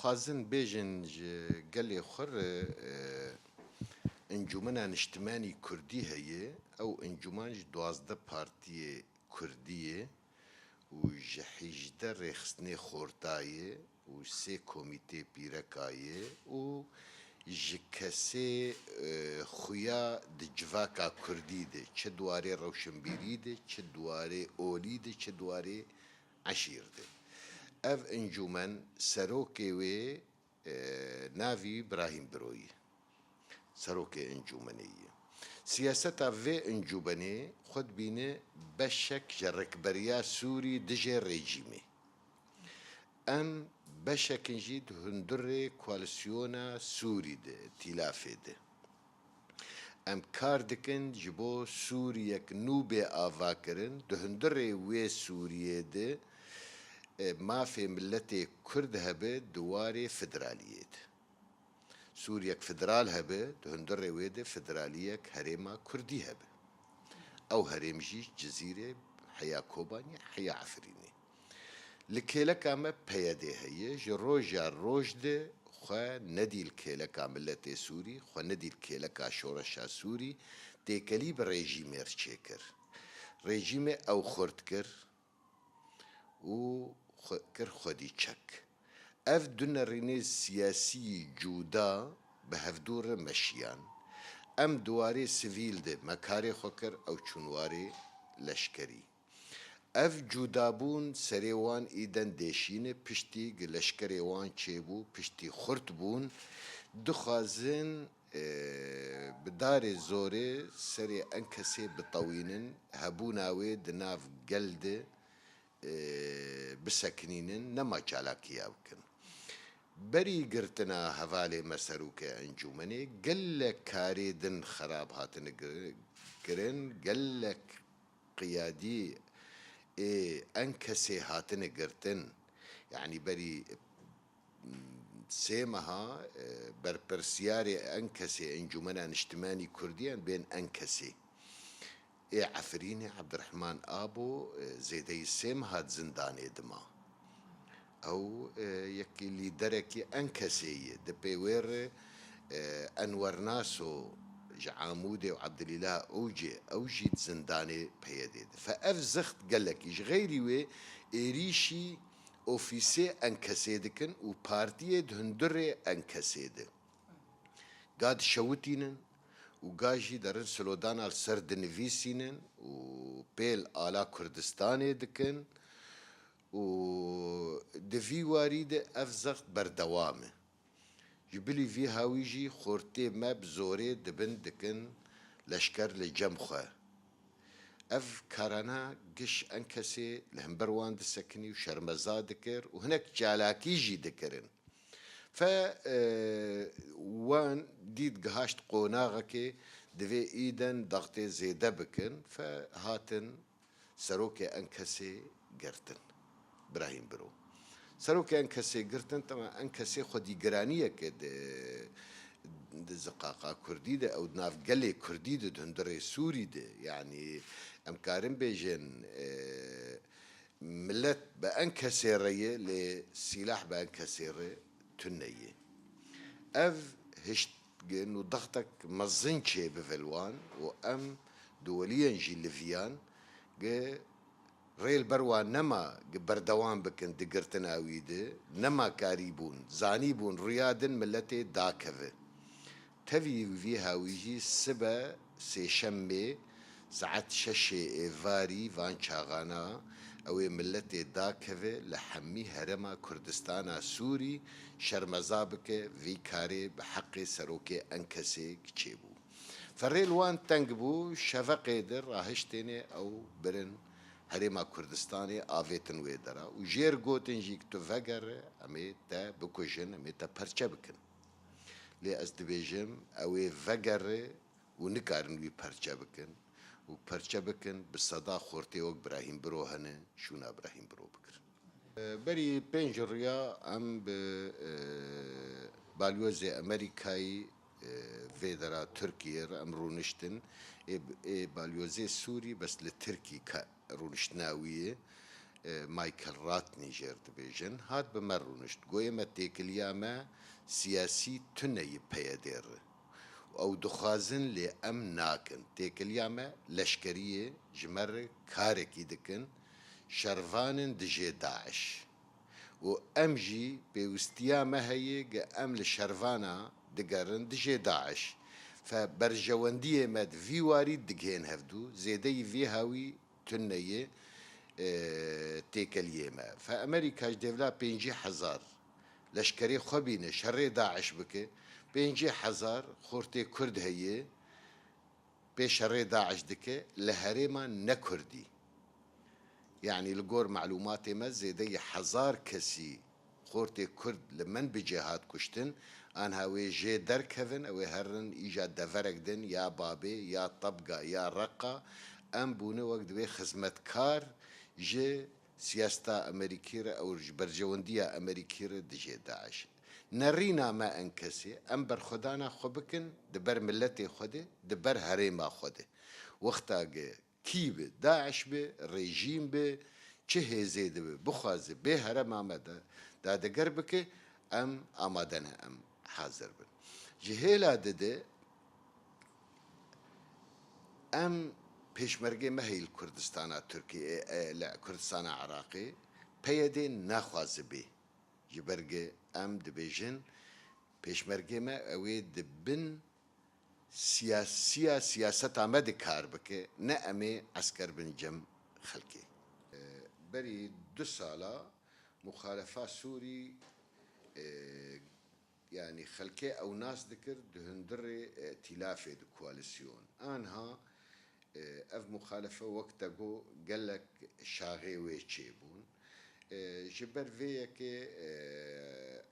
خوازن بێژن gelê xwe re encumena niştimanî Kurdî heye ew encûman ji 12 partiyê Kurdî ye û ji 18 rêxistinê xortayê û 3 komîtê pîreka ye û ji kesê xuya di civaka Kurdî de çi dwarê rewşenbîrî de çi dwarê olî de çi dwarê eşîr de. Ev encûmen serokê wê navî Birahîm Birô ye. Serokê encûmenê ye. Siyaseta vê encûmenê xwe dibîne beşek ji rêkberiya Sûrî dijî rejîmê. Em beşekin jî di hundirê koalîsyona Sûrî de, tîlafê de. Em kar dikin ji bo Sûriyek nû bê avakirin di hundirê wê Sûriyê de mafê milletê Kurd hebe di warê federaliyê de. Sûriyek federal hebe di hundirê wê de federaliyek herêma Kurdî hebe. Ew herêm jî cizîrê heya Kobanî heya Efrînê. Li kêleka me peyedê heye ji roja roj de xwe nedîl kêleka milletê Sûrî, xwe nedîl kêleka şoreşa Sûrî têkelî bi rejîmê re çêkir. Rejîmê ew xurt kir û kir xwedî çek. Ev du nerînê siyasî cuda bi hevdû re meşiyan. Em di warê sivîl de mekarê xwe kir ew çûn warê leşkerî. Ev cudabûn serê wan îden deşîne piştî leşkerê wan çêbû piştî xurt bûn dixwazin bi darê zorê serê en kesê bitewînin hebûna wê di nav gel de bisekinînin nema çalakiya bikin. Berî girtina hevalê me serokê encûmenê gelek karê din xerab hatine kirin, gelek qiyadî en kesê hatine girtin. Yani berî sê meha berpirsiyarê en kesê encûmena niştimanî Kurdiyan bên en kesê. Efrînê Ebdirehman Abo zêdeyî sê meha zindanê dima. Ew yekî lîderekî en kesê ye. Di pê wê re Enwer Naso ji Amûdê û Ebdilîlah Ewcê ew jî zindanê peyedê de. Fe ev zixt gelekî ji xeyrî wê êrîşî ofîsê en kesê dikin û partiyê di hundirê en kesê de. Ga dişewitînin û ga jî derin slodana li ser dinivîsînin û pêl ala Kurdistanê dikin û di vî warî de ev zixt berdewam e. Ji bilî vî hawî jî xortê me bi zorê dibin dikin leşker li cem xwe. Ev karana giş en kesê li hember wan disekinî û şermeza dikir û hinek çalakî jî dikirin. Fe wan dît gihaşt qonaxekê divê îden dextê zêde bikin fe hatin serokê en kesê girtin. Birahîm Birô. Serokê en kesê girtin tema en kesê xwedîgiraniyeke di ziqaqa Kurdî de ew nav gelê Kurdî de di hundirê Sûrî de yani em karin bêjin millet bi en kesê re ye lê sîlah bi en kesê re tune ye. Ev hiştgin û dextek mezin çê bivil wan û em duweliyen jî liviyan rêl ber wan nema berdewam bikin di girtina wî de nema karî bûn zanî bûn rûya din milletê dakeve. Tevî vî hawî jî sibe sêşemê saet 6 êvarî van çaxana ew ê milletê dakeve li hemî herêma Kurdistana Sûrî şermeza bike vî karê bi heqê serokê en kesê çêbû. Ferêl wan teng bû şeveqê de rahiştêne ew birin herêma Kurdistanê avêtin wê dera û jêr gotin jî tu vegere em ê te bikujin em ê te perçe bikin. Lê ez dibêjim ew ê vegere û nikarin wî perçe bikin û perçe bikin bi seda xortê wek Birahîm Birô hene şûna Birahîm Birô bikirin. Berî pênc rûya em bi balyozê Amerîkayî vê dera Tirkiyê re em rûniştin ê balyozê Sûrî bes li Tirkî rûniştina wî ye مایکل راتنی جێر دەبێژن هات بمەڕوونشت گۆیەمە تێکلیامە سیاسی تونەی پەیەدێڕ ئەو دخوازن لێ ئەم ناکن تێکلیامە لەشکریە ژمەر کارێکی دکن شەروانن دژێ داعش و ئەم ژی پێویستیامە هەیە گە ئەم لە شەروانە دگەڕن دژێ داعش فبەرژەوەندیە مەد ڤی واری دگهێن هەفتوو زێدەی ڤێ هاوی تونەیە تێکەلیێمە فئەمریکاش دێڤلا 5,000 لەشکرێ خۆبینە شەڕێ داعش بکە 5,000 خۆرتێ کورد هەیە پێ شەڕێ داعش دکە لە هەرێما نەکوردی یعنی لە گۆر معلوماتێمە زێدەی 1000 کەسی خۆرتێ کورد لە من بجێهات کوشتن ئان هاوێ ژێ دەرکەون ئەوێ هەرن ئیجا دەڤەرەکدن یا بابێ یا تەبگا یا ڕەقا ئەم بوونە وەک دوێ خزمەتکار ژێ سیاستا ئەمریکیرە ئەو بەرژەوەندیە ئەمریکیرە دژێ داعش نەڕینامە ئەن کەسێ ئەم بەرخۆدانە خۆ بکن دەبەر ملەتێ خۆدێ دەبەر هەرێما خۆدێ وەختاگە کی بێ داعش بێ ڕێژیم بێ چه هێزێ دەبێ بخوازێ بێ هەرەمامەدە دادەگەر بکە ئەم ئامادەنە ئەم حازر بن ji hêla dide em pêşmergê me heyl Kurdistana Tirkiye li Kurdistana Iraqê peyedê naxwaze bê ji ber ge em dibêjin pêşmergê me ew ê dibin siyasiya siyaseta me dikar bike ne em ê esker bin cem xelkê berî 2 sala muxalefa Sûrî يعني خلكي أو ناس ذكر دهندر ائتلافي دو كواليسيون أنها أف مخالفة وقت جو قال لك شاغي ويتشيبون جبر فيك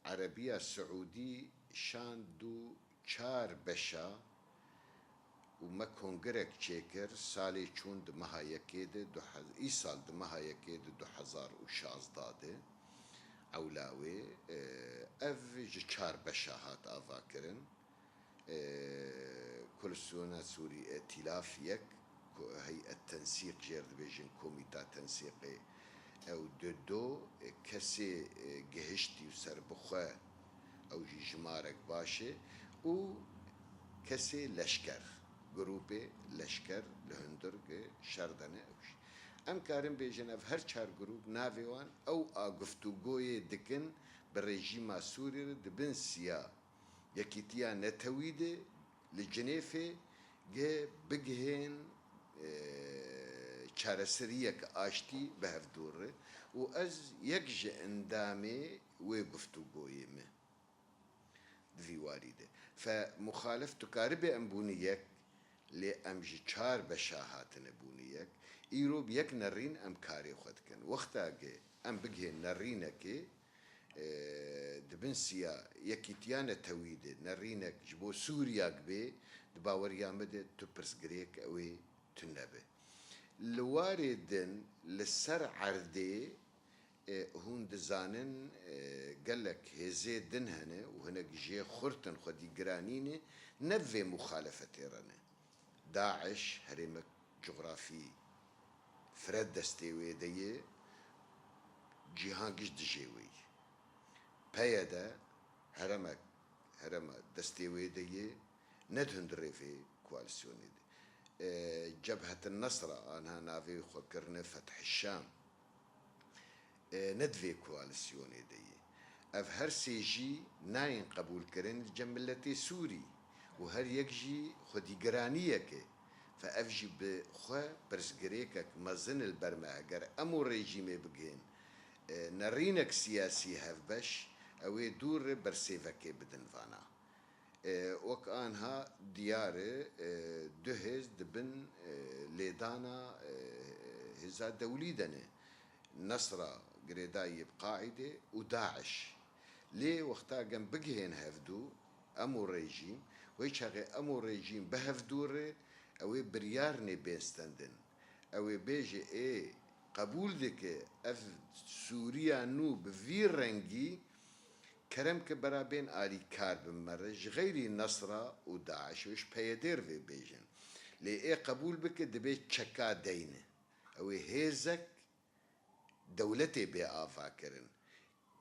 عربية سعودي شان دو چار بشا وما كونغرك تشيكر سالي چون دمها يكيد دو اي سال دمها يكيد 2016 ئەولاوێ ئەڤ ji çar beşa hat avakirin Koalisyona Sûrî Etilaf yek heyet tensîq jêr dibêjin komîta tensîqê ew di do kesê gihiştî û serbixwe ew jî jimarek baş e û kesê leşker grûpê leşker li hundir şer dene ew jî em karin bêjin ev her çar grûp navê wan ew a guftûgoyê dikin bi rejîma Sûrî re dibin siya yekîtiya netewî de li Cinêfê gê bigihên çareseriyek aştî bi hevdûr re û ez yek ji endamê wê guftûgoyê me divî warî de fe muxalif tu karibê em bûnî yek lê em ji çar beşa hatine bûnî yek îro bi yek nerîn em karê xwe dikin wextagê em bigihên nerînekê dibin siya yekîtiya netewî de nerînek ji bo Sûriyak bê di baweriya me de tu pirsgirêk ew ê tu nebe li warê din li ser erdê hûn dizanin gelek hêzê din hene û hinek jê xurtin xwedî giranînê ne vê muxalefetê re ne Daeş herêmek coğrafî Fred destê wê de yê cîhan giş dijê wê peye de herema destê wê de yê nedihundirê vê koalisyonê de Cebhetin Nesra anha navê xwe kirine Feth Şam ned vê koalisyonê de yê ev her sê jî nayên qebûlkirin li cem milletê Sûrî û her yek jî xwedîgiraniyeke fe ev jî bi xwe pirsgirêkek mezin li ber me eger em û rejîmê bigihên nerînek siyasî hevbeş ew ê dûr re bersêvekê bidin vana wek anha diyar e du hêz dibin lêdana hêza dewlî de ne Nesra girêdayî bi Qaîdê û Daeş lê wexta gem bigihên hevdû em û rejîm wê çaxê em û rejîm bi hevdû re ew ê biryar nê bêstendin ew ê bêje ê qebûl dike ev Sûriya nû bi vî rengî kerem ke berabên alîkar bin mere ji xeyrî Nesra û Daeş ji peyedêr vê bêjin lê ê qebûl bike dibe çeka deyne ew ê hêzek دولتي بي آفا كرن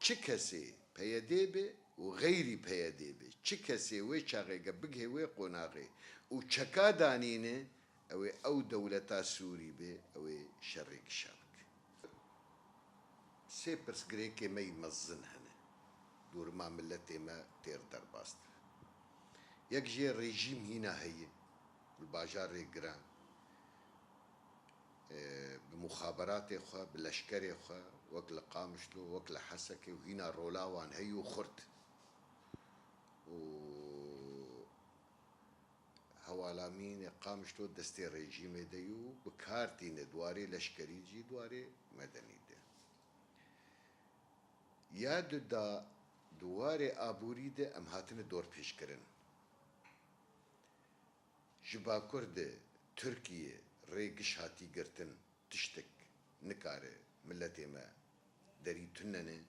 چه کسی پیاده به و غیری پیاده به چه کسی وی چاقه گبگه وی قناقه و چکا دانینه او دولتا سوری به او شرک شبک سه پرسگره که می مزن هنه دور ما ملت ما تیر در باست یک جه رژیم هینا هیه الباجار گران بمخابرات خوا بلشكري خوا وكل قامشلو وكل حسكي وهنا رولاوان هيو خرت و هوالامين قامشلو دستي ريجيم ديو بكارتين دواري لشكري جي دواري مدني ده ياد دا دواري آبوري ده ام هاتن دور پیش کرن جبا کرد تركيا ريقش هاتي قرتن تشتك نكاره ملتي ما دري تننه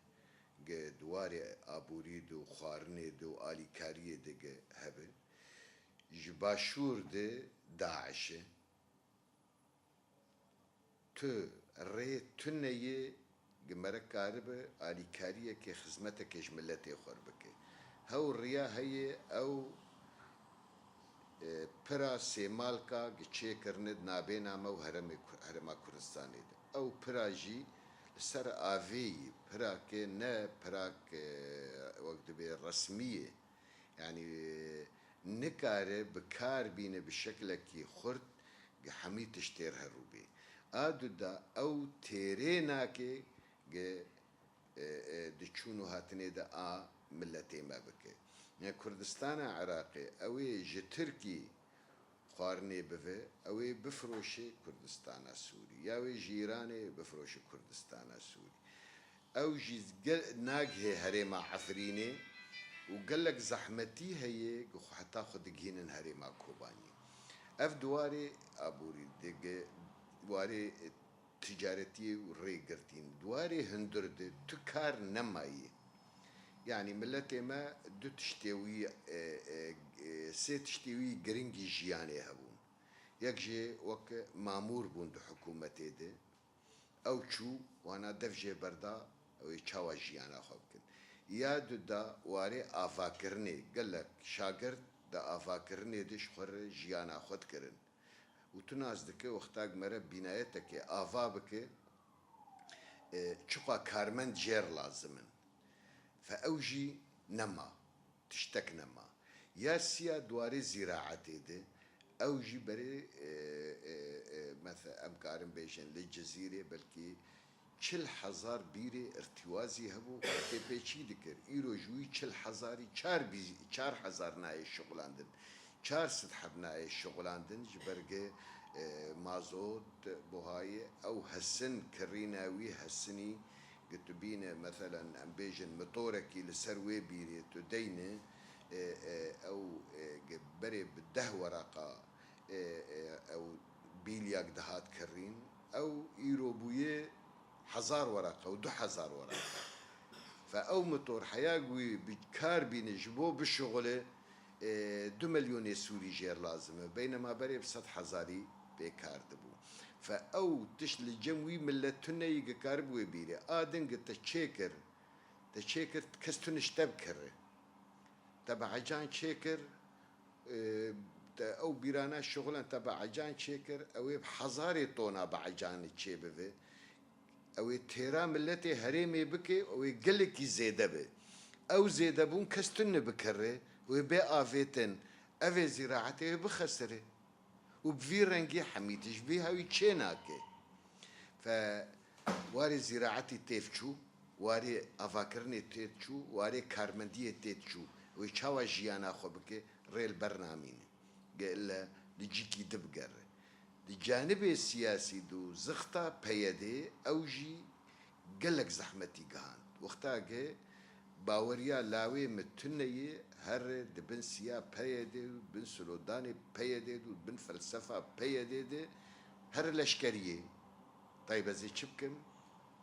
دواري آبوري دو خوارنه دو آلي كاريه دو هبه جباشور ده داعشه تو ري تنيه جمرك كاربه آلي كاريه كي خزمتك ايش ملتي خربك هو الريا هي او پرا سیمالکا گچه کرند نابه نامه و هرما کردستانی ده او پرا جی سر آوی پرا که نه پرا که وقت به رسمیه يعني نكاره بكار بينه بشكل كي خرد حمي تشتير هروبي آدو دا او تيرينا كي دچونو هاتني دا ملتي ما بكي يعني كردستان عراقي اوي جي تركي خوارني بفي اوي بفروشي كردستان سوري ياوي جيراني بفروشي كردستان سوري او جي ناقه هريما عفريني وقال لك زحمتي هي حتى خد جهين هريما كوباني اف دواري ابوري دق دواري تجارتي وريقرتين دواري هندرد تكار نماي يعني ملتي ما دو تشتوي سي تشتوي جرينجي جياني هبون يكجي وك مامور بون دو حكومتي دي او تشو وانا دفجي بردا او يتشاوا جيانا خوبكن يا دو دا واري آفاكرني قال لك شاگرد دا آفاكرني ديش خور جيانا خود كرن وتناز دكي وقتاق مرة بنايتك آفابك چقا كارمند جير لازمن فأوجي نما تشتك نما يا سيا دواري زراعتي دي أوجي بري مثلا أمكارن بيشن للجزيرة بلكي چل حزار بيري ارتوازي هبو بيچي دكر ايرو جوي چل حزاري چار حزار ناي شغلاندن چار ست حب ناي شغلاندن جبرگه مازوت بوهاي او هسن كريناوي هسني قلت بينا مثلا ام بيجن مطوركي لسروي بيري تدينه او بري بده ورقه او بيلياك دهات كرين او ايروبويه حزار ورقه ودو حزار ورقه فاو مطور حياقوي بكار بين جبو بالشغله 2 مليون سوري جير لازمه بينما بري بصد حزاري بكار دبو فاو تشل الجموي ملتنا يقار بوي بيري ادن قلت تشيكر كستن اشتبكر تبع عجان شيكر او بيرانا شغلا تبع عجان شيكر او بحزاري طونا بعجان تشيبه او تيرا ملتي هريمي بكي او يقلك زيده به او زيده بون كستن بكره وبي افيتن افي زراعته بخسره وبفي رنجي حميتش بيها ويتشيناكي فواري زراعتي تيفشو واري افاكرني تيتشو واري كارمندية تيتشو ويتشاوا جيانا خوبكي ريل برنامين قال لجيكي دبقر الجانب السياسي دو زخطة بيدي أوجي قلق زحمتي قهان وقتاقه باوريا لاوي متنية هر دبن سيا بيدي بن سلوداني بيدي بن فلسفة بيدي هر لشكرية طيب ازي شبكم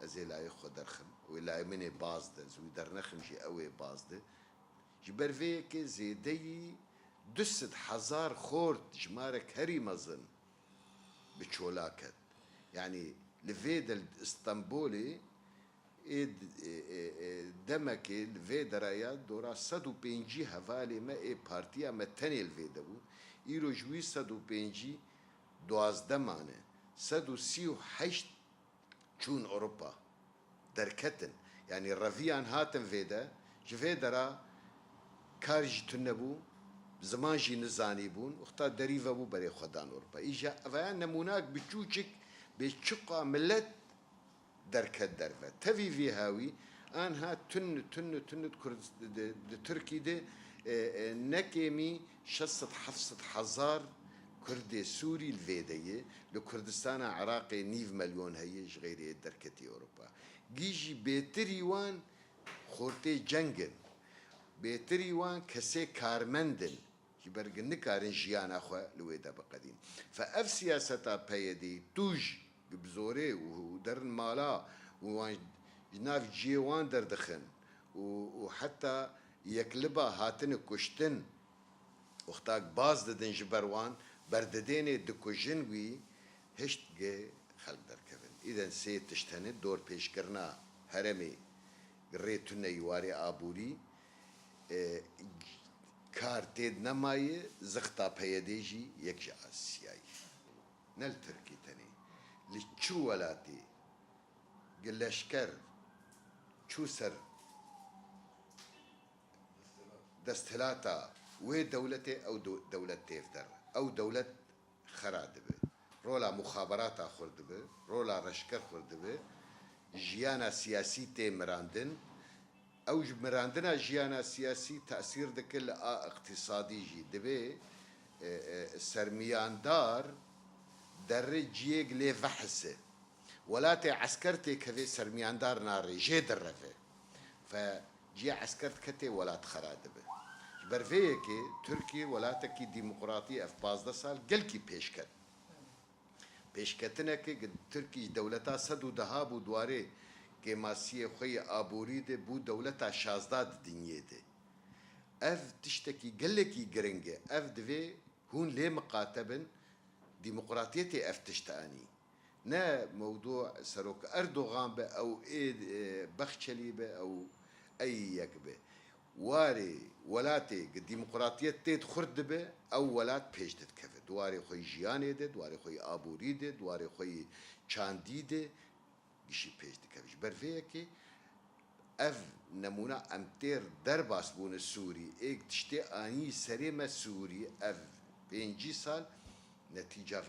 ازي لا يخو درخم ولا مني بازده زوي درنخم جي اوي بازده جبر فيك زيدي دست حزار خورت جمارك هري مزن بتشولاكت يعني لفيد الاسطنبولي دمك الفي درايات دورا صدو بينجي هفالي ما بارتيا ما تاني الفي دبو إيرو جوي صدو بينجي دواز دمانه صدو سيو حشت چون أوروبا دركتن يعني الرفيان هاتن فيدا جفيدرا كارج تنبو زمان جي نزاني بون اختار دريفا بو بري خدان أوروبا إيجا أفيان نموناك بچوچك بچقا ملت دركت درفا تفي في هاوي آنها تن تركي دي نكيمي شصت حفصت حزار كردي سوري الفيدية لكردستان عراقي 9 مليون هيج غير دركتي أوروبا جيجي بيتري وان خورتي جنگن بيتري وان كسي كارمندن يبرقن نكارن جيان أخوة لويدا بقدين فأف سياسة بيدي توج بزوري ودرن مالا وان جناف جيوان دردخن وحتى يكلبا هاتن كشتن وقتاك باز ددن جبروان برددين دكوجن وي هشت جي خلق دركبن إذا سي تشتهن دور پیش کرنا هرمي ريتنا يواري آبوري کار تید نمایی زختا پیدیجی یک جا آسیایی نل ترکی تنی لچو ولاتی گلشکر چو سر دستلاتا و دولته او دولت تفدر او دولت خراد به رولا مخابرات خورد به رولا رشکر خورد به جیانا سیاسی تی مراندن او مراندنا جیانا سیاسی تأثیر دکل اقتصادی جی دبه سرمیاندار در جیگ لی وحسه ولات عسكرتي كذي سرمياندار ناري جي درفه فجي عسكرت كتي ولات خرادبه برفيكي تركي ولاتكي ديمقراطية اف 15 سال قلكي بيشكتنكي قد تركي دولتا سدو دهاب ودواري كماسية خوي آبوري دي بو دولتا شازداد دنيا دي اف تشتكي قلكي قرنجي اف دفي هون ليه مقاتبن ديمقراطيتي اف تشتاني نا موضوع سروك أردوغان به أو بخشلي به أو أي يك به واري ولاتي الديمقراطية تيت خرد به أو ولات بيش تتكفت واري خوي جياني دد واري خوي آبوري دد واري خوي چاندي دد بشي بيش تتكفتش برفيكي اف نمونا امتير درباس بون السوري ايك تشتي اني سريمة سوري اف 5 سال نتيجة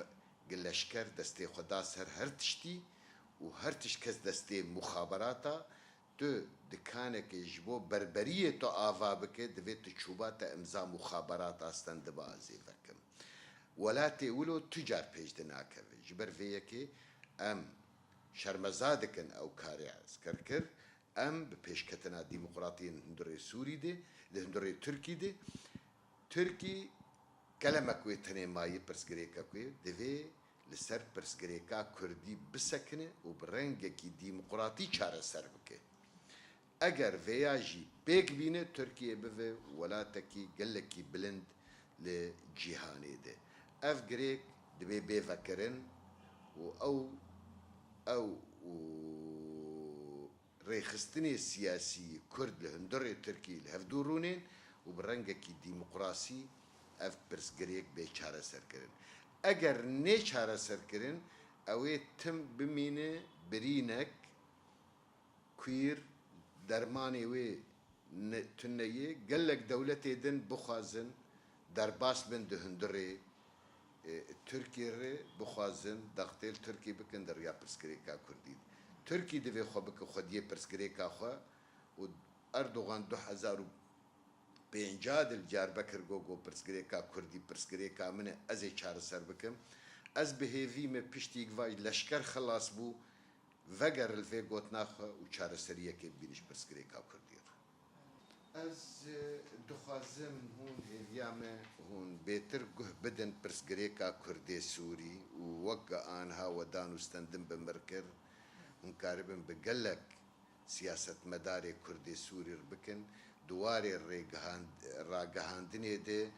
قلشكر دستي خدا سر هر تشتي و هر تشكس دستي مخابراتا تو دكانك يجبو بربرية تو آفا بك دويت تشوبات امزا مخابرات استن دبازي فكم ولا تقولوا تجار بيج دناك جبر فيكي ام شرمزادكن او كاري عسكركر ام بپیشکتنا ديمقراطية هندري سوري دي هندري تركي دي تركي كلمة كوي تني ماي برسكريكا كوي دفي لسر برسكريكا كردي بسكنه وبرنجة كي ديمقراطي چاره سر بكه اگر فياجي بيك بينه تركيا بفي ولا تكي قلكي بلند لجيهاني دي اف غريك دبي بيفكرن او ريخستني السياسي كرد لهندري تركي لهفدورونين وبرنجة كي ديمقراطي اف برسگریک به چاره سر کرن اگر نه چاره سر کرن اوی تم بمینه برینک کویر درمانی وی تنیه گلک دولتی دن بخوازن در باس بن دهندره ترکیه ره بخوازن دقتل ترکیه بکن در یا برسگریکا کردی ترکیه دوی خو بک خودیه برسگریکا خو و اردوغان 2005 الجار بكر جوجو برسكريكا كردي برسكريكا من ازي چار سر بكم از بهيفي me piştik vaj leşker خلاص بو وگر الفي گوت ناخ و چار سريه كي بينش برسكريكا كردي از دخوازم هون هيامه هون بيتر گه بدن برسكريكا كردي سوري و وقع انها ودان استندم بمركر هون كاربن بقلك سياسة مداري كردي سوري بكن دواري راقهاندني دي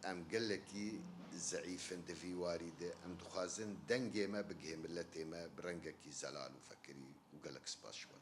ام قلكي زعيفن دفي وارده ام دخازن دنجي ما بقهم اللتي ما برنجكي زلال وفكري وقلك سباس شور